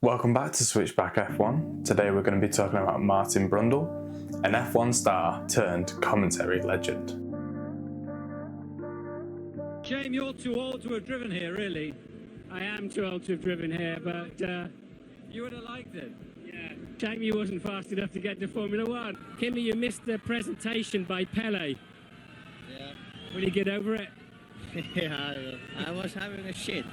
Welcome back to Switchback F1. Today we're going to be talking about Martin Brundle, an F1 star turned commentary legend. Shame you're too old to have driven here, really. I am too old to have driven here, but You would have liked it. yeah, shame you wasn't fast enough to get to Formula One. Kimmy, you missed the presentation by Pele. Yeah. Will you get over it? Yeah, I was having a shit.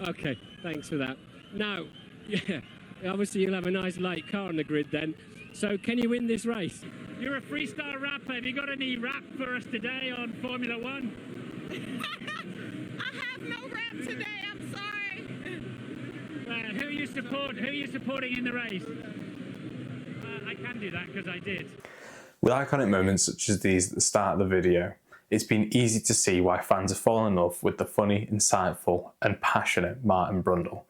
Okay, thanks for that. Now, yeah, obviously you'll have a nice light car on the grid then. So can you win this race? You're a freestyle rapper. Have you got any rap for us today on Formula One? I have no rap today, I'm sorry. Who are you supporting in the race? I can do that because I did. With iconic moments such as these at the start of the video, it's been easy to see why fans have fallen in love with the funny, insightful and passionate Martin Brundle.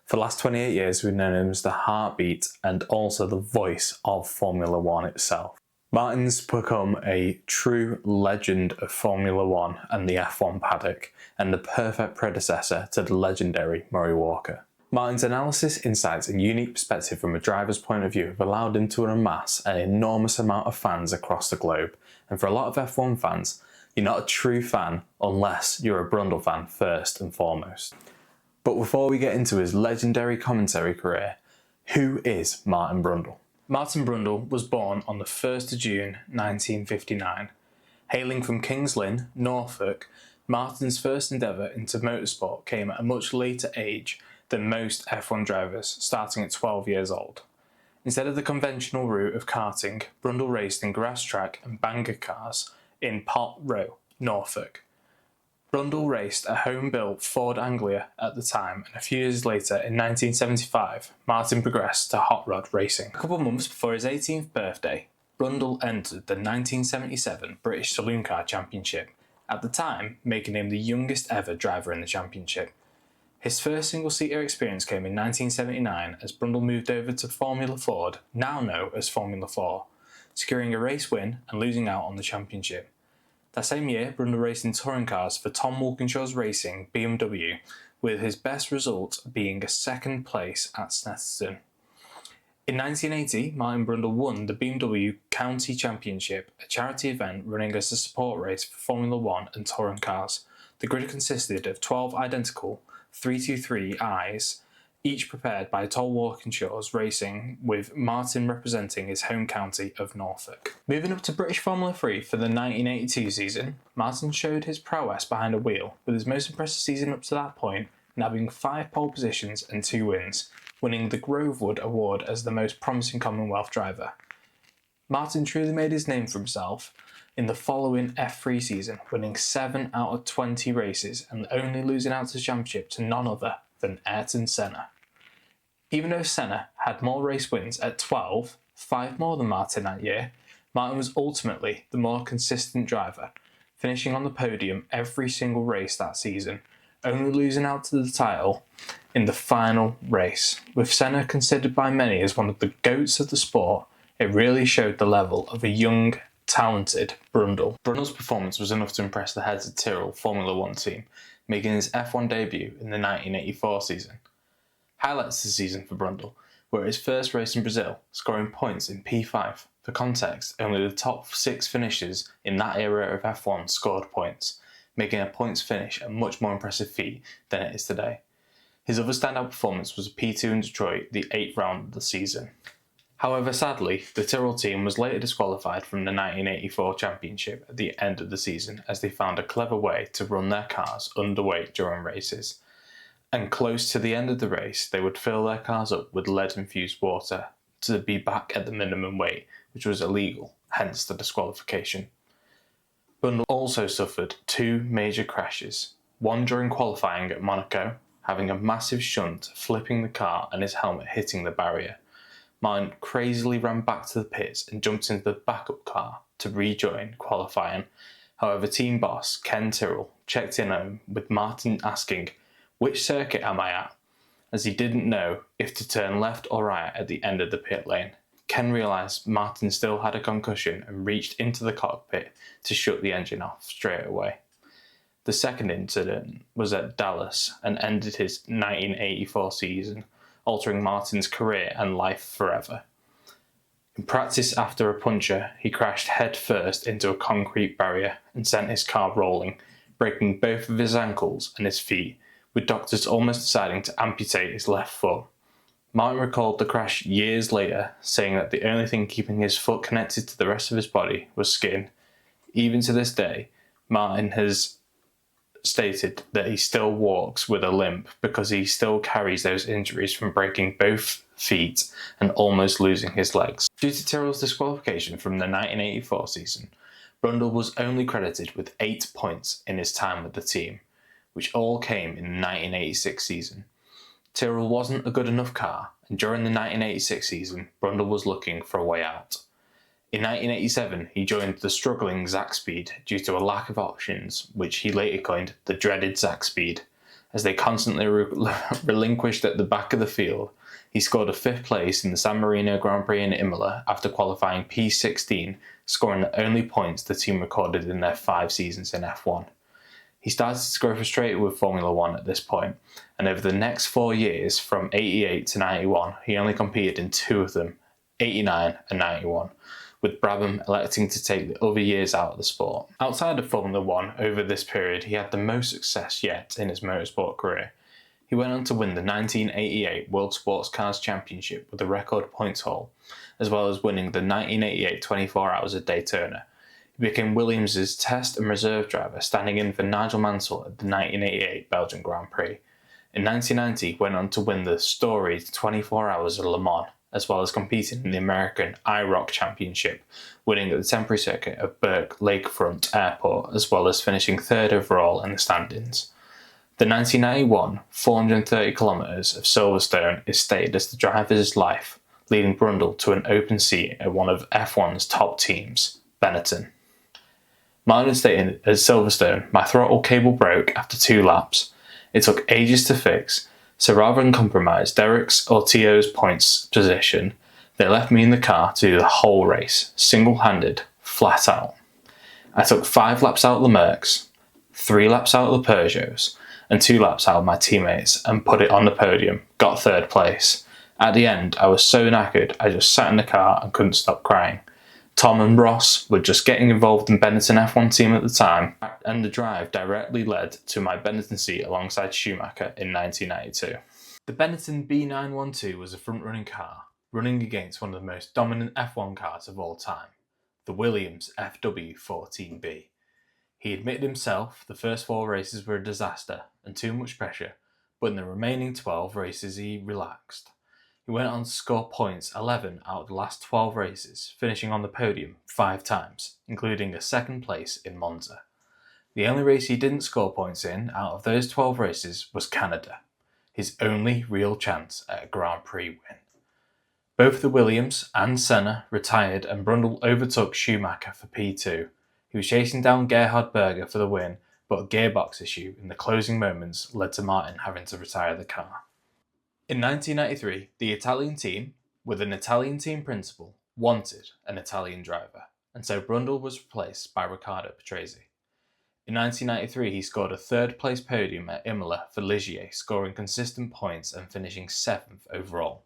For the last 28 years we've known him as the heartbeat and also the voice of Formula One itself. Martin's become a true legend of Formula One and the F1 paddock, and the perfect predecessor to the legendary Murray Walker. Martin's analysis, insights and unique perspective from a driver's point of view have allowed him to amass an enormous amount of fans across the globe, and for a lot of F1 fans, you're not a true fan unless you're a Brundle fan first and foremost. But before we get into his legendary commentary career, who is Martin Brundle? Martin Brundle was born on the 1st of June 1959. Hailing from King's Lynn, Norfolk, Martin's first endeavour into motorsport came at a much later age than most F1 drivers, starting at 12 years old. Instead of the conventional route of karting, Brundle raced in grass track and banger cars in Pot Row, Norfolk. Brundle raced a home-built Ford Anglia at the time, and a few years later, in 1975, Martin progressed to hot rod racing. A couple of months before his 18th birthday, Brundle entered the 1977 British Saloon Car Championship, at the time making him the youngest ever driver in the championship. His first single-seater experience came in 1979 as Brundle moved over to Formula Ford, now known as Formula 4, securing a race win and losing out on the championship. That same year, Brundle raced in touring cars for Tom Walkinshaw's Racing BMW, with his best result being a second place at Snetterton. In 1980, Martin Brundle won the BMW County Championship, a charity event running as a support race for Formula One and touring cars. The grid consisted of 12 identical 323i's, each prepared by Tom Walkinshaw's Racing, with Martin representing his home county of Norfolk. Moving up to British Formula 3 for the 1982 season, Martin showed his prowess behind a wheel, with his most impressive season up to that point nabbing 5 pole positions and 2 wins, winning the Grovewood Award as the most promising Commonwealth driver. Martin truly made his name for himself in the following F3 season, winning 7 out of 20 races and only losing out to the championship to none other than Ayrton Senna. Even though Senna had more race wins at 12, 5 more than Martin that year, Martin was ultimately the more consistent driver, finishing on the podium every single race that season, only losing out to the title in the final race. With Senna considered by many as one of the GOATs of the sport, it really showed the level of a young, talented Brundle. Brundle's performance was enough to impress the heads of Tyrrell Formula One team, making his F1 debut in the 1984 season. Highlights of the season for Brundle were his first race in Brazil, scoring points in P5. For context, only the top 6 finishers in that era of F1 scored points, making a points finish a much more impressive feat than it is today. His other standout performance was a P2 in Detroit, the 8th round of the season. However, sadly, the Tyrrell team was later disqualified from the 1984 championship at the end of the season as they found a clever way to run their cars underweight during races. And close to the end of the race, they would fill their cars up with lead-infused water to be back at the minimum weight, which was illegal, hence the disqualification. Brundle also suffered 2 major crashes, one during qualifying at Monaco, having a massive shunt, flipping the car and his helmet hitting the barrier. Martin crazily ran back to the pits and jumped into the backup car to rejoin qualifying. However, team boss Ken Tyrrell checked in on him, with Martin asking, "Which circuit am I at?" as he didn't know if to turn left or right at the end of the pit lane. Ken realised Martin still had a concussion and reached into the cockpit to shut the engine off straight away. The second incident was at Dallas and ended his 1984 season, altering Martin's career and life forever. In practice after a puncture, he crashed head-first into a concrete barrier and sent his car rolling, breaking both of his ankles and his feet, with doctors almost deciding to amputate his left foot. Martin recalled the crash years later, saying that the only thing keeping his foot connected to the rest of his body was skin. Even to this day, Martin has stated that he still walks with a limp because he still carries those injuries from breaking both feet and almost losing his legs. Due to Tyrrell's disqualification from the 1984 season, Brundle was only credited with 8 points in his time with the team, which all came in the 1986 season. Tyrrell wasn't a good enough car, and during the 1986 season, Brundle was looking for a way out. In 1987, he joined the struggling Zakspeed due to a lack of options, which he later coined the dreaded Zakspeed. As they constantly relinquished at the back of the field, he scored a 5th place in the San Marino Grand Prix in Imola after qualifying P16, scoring the only points the team recorded in their 5 seasons in F1. He started to grow frustrated with Formula 1 at this point, and over the next 4 years, from 88 to 91, he only competed in 2 of them, 89 and 91. With Brabham electing to take the other years out of the sport. Outside of Formula 1, over this period, he had the most success yet in his motorsport career. He went on to win the 1988 World Sports Cars Championship with a record points haul, as well as winning the 1988 24 Hours at Daytona. He became Williams' test and reserve driver, standing in for Nigel Mansell at the 1988 Belgian Grand Prix. In 1990, he went on to win the storied 24 Hours at Le Mans, as well as competing in the American IROC Championship, winning at the temporary circuit of Burke Lakefront Airport, as well as finishing 3rd overall in the standings. The 1991 430 kilometres of Silverstone is stated as the driver's life, leading Brundle to an open seat at one of F1's top teams, Benetton. Martin stated at Silverstone, "My throttle cable broke after 2 laps. It took ages to fix, so rather than compromise Derek's or Tio's points position, they left me in the car to do the whole race, single-handed, flat out. I took 5 laps out of the Mercs, 3 laps out of the Peugeots, and 2 laps out of my teammates and put it on the podium, got 3rd place. At the end, I was so knackered I just sat in the car and couldn't stop crying. Tom and Ross were just getting involved in Benetton F1 team at the time, and the drive directly led to my Benetton seat alongside Schumacher in 1992. The Benetton B912 was a front-running car, running against one of the most dominant F1 cars of all time, the Williams FW14B. He admitted himself the first 4 races were a disaster and too much pressure, but in the remaining 12 races he relaxed. He went on to score points 11 out of the last 12 races, finishing on the podium 5 times, including a 2nd place in Monza. The only race he didn't score points in out of those 12 races was Canada, his only real chance at a Grand Prix win. Both the Williams and Senna retired and Brundle overtook Schumacher for P2. He was chasing down Gerhard Berger for the win, but a gearbox issue in the closing moments led to Martin having to retire the car. In 1993, the Italian team, with an Italian team principal, wanted an Italian driver, and so Brundle was replaced by Riccardo Patrese. In 1993, he scored a 3rd place podium at Imola for Ligier, scoring consistent points and finishing 7th overall.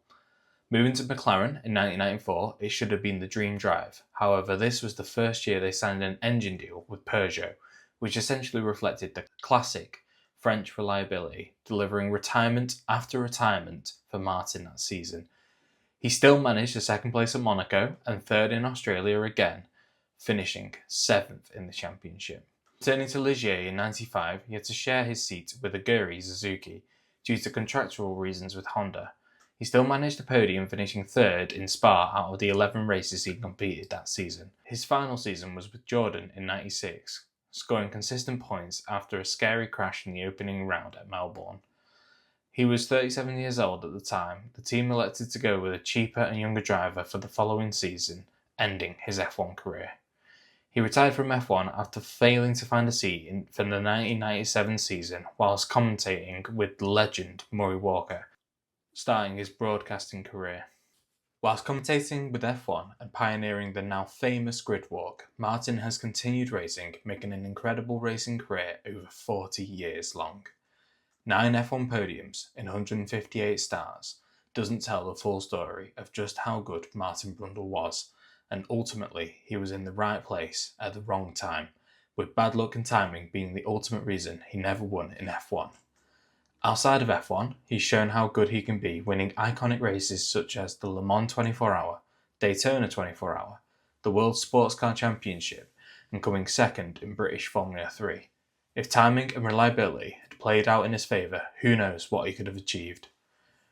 Moving to McLaren in 1994, it should have been the dream drive. However, this was the first year they signed an engine deal with Peugeot, which essentially reflected the classic French reliability, delivering retirement after retirement for Martin that season. He still managed a 2nd place at Monaco and 3rd in Australia again, finishing 7th in the championship. Returning to Ligier in 95, he had to share his seat with Aguri Suzuki due to contractual reasons with Honda. He still managed the podium, finishing 3rd in Spa out of the 11 races he competed that season. His final season was with Jordan in 96, scoring consistent points after a scary crash in the opening round at Melbourne. He was 37 years old at the time. The team elected to go with a cheaper and younger driver for the following season, ending his F1 career. He retired from F1 after failing to find a seat for the 1997 season whilst commentating with legend Murray Walker, starting his broadcasting career. Whilst commentating with F1 and pioneering the now famous grid walk, Martin has continued racing, making an incredible racing career over 40 years long. 9 F1 podiums in 158 starts doesn't tell the full story of just how good Martin Brundle was, and ultimately he was in the right place at the wrong time, with bad luck and timing being the ultimate reason he never won in F1. Outside of F1, he's shown how good he can be, winning iconic races such as the Le Mans 24 Hour, Daytona 24 Hour, the World Sports Car Championship, and coming second in British Formula 3. If timing and reliability had played out in his favour, who knows what he could have achieved.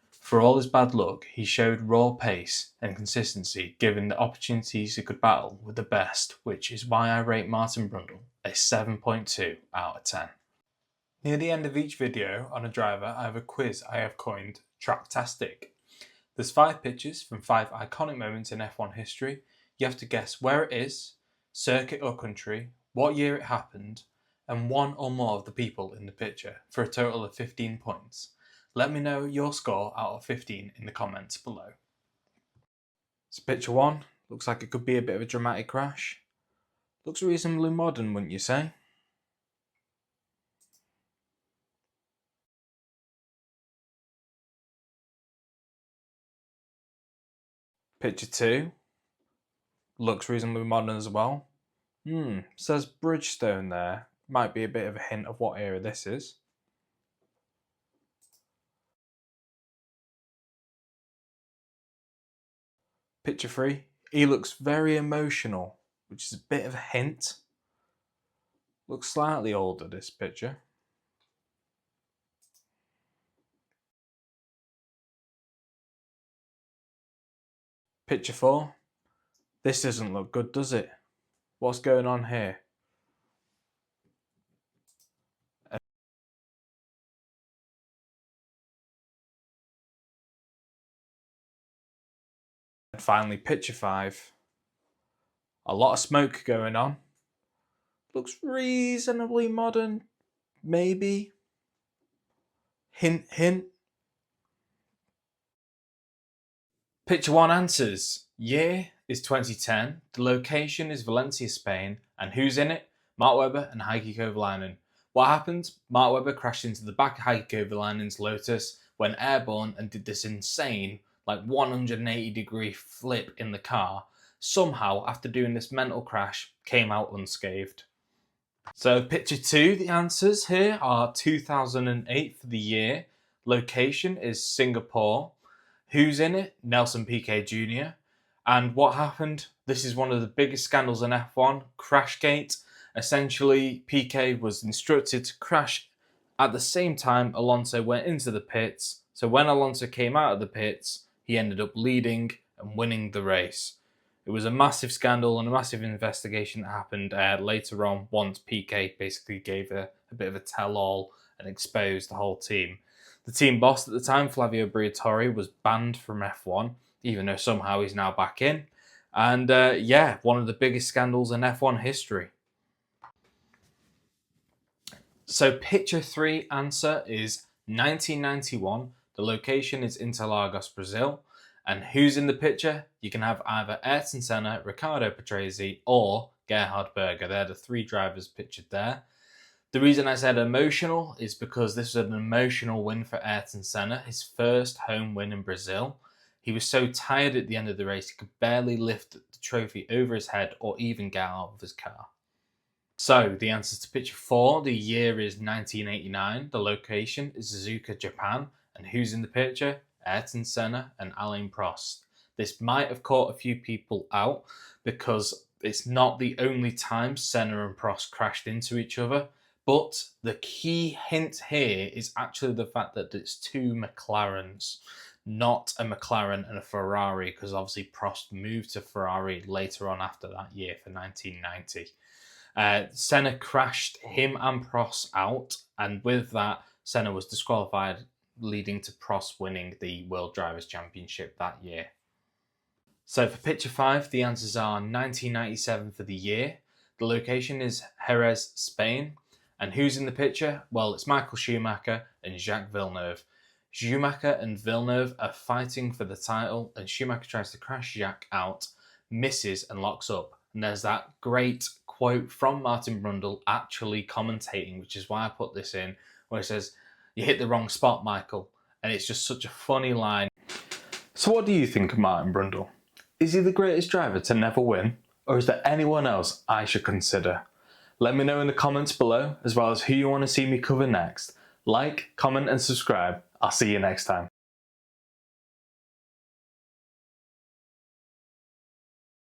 For all his bad luck, he showed raw pace and consistency given the opportunities he could battle with the best, which is why I rate Martin Brundle a 7.2 out of 10. Near the end of each video on a driver, I have a quiz I have coined Tracktastic. There's 5 pictures from 5 iconic moments in F1 history. You have to guess where it is, circuit or country, what year it happened, and one or more of the people in the picture for a total of 15 points. Let me know your score out of 15 in the comments below. So picture 1, looks like it could be a bit of a dramatic crash. Looks reasonably modern, wouldn't you say? Picture 2, looks reasonably modern as well. Says Bridgestone there. Might be a bit of a hint of what era this is. Picture 3, he looks very emotional, which is a bit of a hint. Looks slightly older, this picture. Picture 4, this doesn't look good, does it? What's going on here? And finally, picture 5. A lot of smoke going on. Looks reasonably modern, maybe. Hint, hint. Picture 1 answers. Year is 2010, the location is Valencia, Spain, and who's in it? Mark Webber and Heikki Kovalainen. What happened? Mark Webber crashed into the back of Heikki Kovalainen's Lotus, went airborne and did this insane, 180-degree flip in the car. Somehow, after doing this mental crash, came out unscathed. So picture 2, the answers here are 2008 for the year. Location is Singapore. Who's in it? Nelson Piquet Jr. And what happened? This is one of the biggest scandals in F1, Crashgate. Essentially, Piquet was instructed to crash at the same time Alonso went into the pits. So when Alonso came out of the pits, he ended up leading and winning the race. It was a massive scandal and a massive investigation that happened later on once Piquet basically gave a bit of a tell-all and exposed the whole team. The team boss at the time, Flavio Briatore, was banned from F1, even though somehow he's now back in. And one of the biggest scandals in F1 history. So picture 3 answer is 1991. The location is Interlagos, Brazil. And who's in the picture? You can have either Ayrton Senna, Riccardo Patrese, or Gerhard Berger. They're the 3 drivers pictured there. The reason I said emotional is because this was an emotional win for Ayrton Senna, his first home win in Brazil. He was so tired at the end of the race, he could barely lift the trophy over his head or even get out of his car. So the answer to picture 4, the year is 1989. The location is Suzuka, Japan. And who's in the picture? Ayrton Senna and Alain Prost. This might have caught a few people out because it's not the only time Senna and Prost crashed into each other. But the key hint here is actually the fact that it's 2 McLarens, not a McLaren and a Ferrari, because obviously Prost moved to Ferrari later on after that year for 1990. Senna crashed him and Prost out, and with that, Senna was disqualified, leading to Prost winning the World Drivers' Championship that year. So for picture 5, the answers are 1997 for the year. The location is Jerez, Spain. And who's in the picture? Well, it's Michael Schumacher and Jacques Villeneuve. Schumacher and Villeneuve are fighting for the title, and Schumacher tries to crash Jack out, misses and locks up. And there's that great quote from Martin Brundle actually commentating, which is why I put this in, where he says, "You hit the wrong spot, Michael." And it's just such a funny line. So what do you think of Martin Brundle? Is he the greatest driver to never win? Or is there anyone else I should consider? Let me know in the comments below, as well as who you want to see me cover next. Like, comment and subscribe. I'll see you next time.